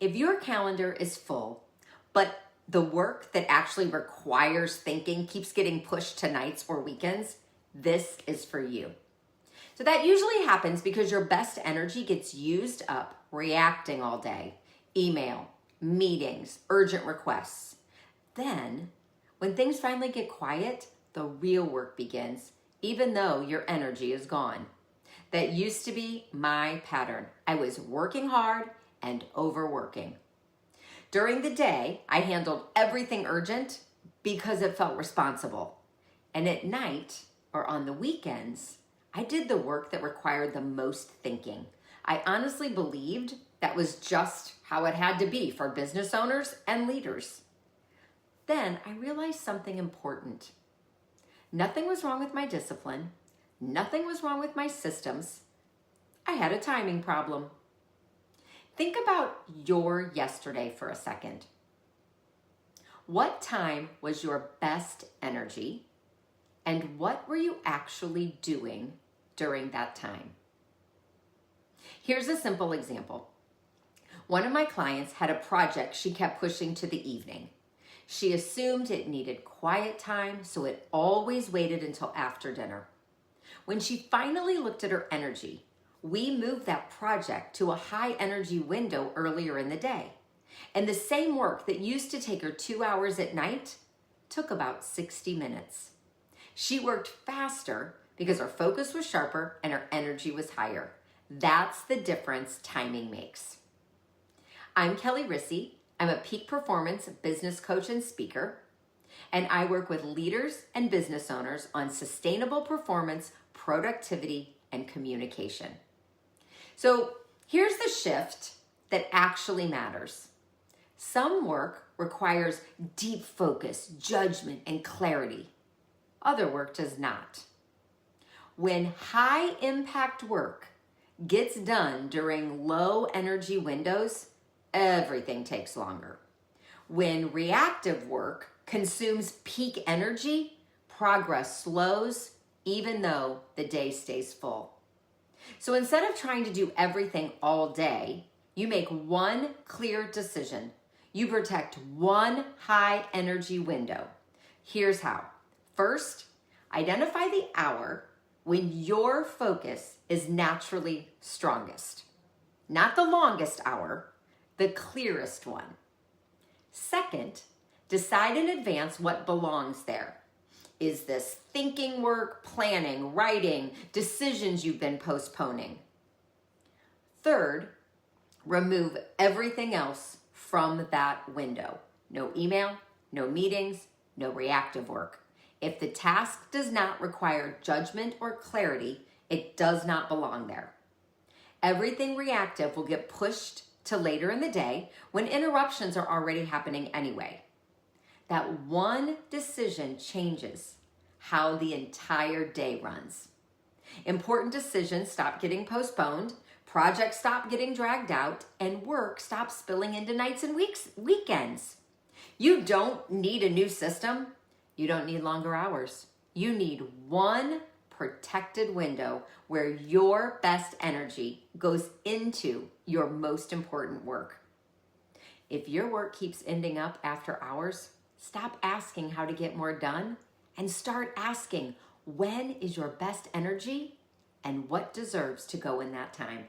If your calendar is full, but the work that actually requires thinking keeps getting pushed to nights or weekends, this is for you. So that usually happens because your best energy gets used up reacting all day. Email, meetings, urgent requests. Then, when things finally get quiet, the real work begins, even though your energy is gone. That used to be my pattern. I was working hard and overworking. During the day, I handled everything urgent because it felt responsible. And at night, or on the weekends, I did the work that required the most thinking. I honestly believed that was just how it had to be for business owners and leaders. Then I realized something important. Nothing was wrong with my discipline. Nothing was wrong with my systems. I had a timing problem. Think about your yesterday for a second. What time was your best energy, and what were you actually doing during that time? Here's a simple example. One of my clients had a project she kept pushing to the evening. She assumed it needed quiet time, so it always waited until after dinner. When she finally looked at her energy, we moved that project to a high energy window earlier in the day. And the same work that used to take her 2 hours at night took about 60 minutes. She worked faster because her focus was sharper and her energy was higher. That's the difference timing makes. I'm Kelli Risse. I'm a peak performance business coach and speaker, and I work with leaders and business owners on sustainable performance, productivity, and communication. So here's the shift that actually matters. Some work requires deep focus, judgment, and clarity. Other work does not. When high impact work gets done during low energy windows, everything takes longer. When reactive work consumes peak energy, progress slows, even though the day stays full. So instead of trying to do everything all day, you make one clear decision. You protect one high energy window. Here's how. First, identify the hour when your focus is naturally strongest. Not the longest hour, the clearest one. Second, decide in advance what belongs there. Is this thinking work, planning, writing, decisions you've been postponing? Third, remove everything else from that window. No email, no meetings, no reactive work. If the task does not require judgment or clarity, it does not belong there. Everything reactive will get pushed to later in the day when interruptions are already happening anyway. That one decision changes how the entire day runs. Important decisions stop getting postponed, projects stop getting dragged out, and work stops spilling into nights and weekends. You don't need a new system. You don't need longer hours. You need one protected window where your best energy goes into your most important work. If your work keeps ending up after hours, stop asking how to get more done and start asking, when is your best energy and what deserves to go in that time?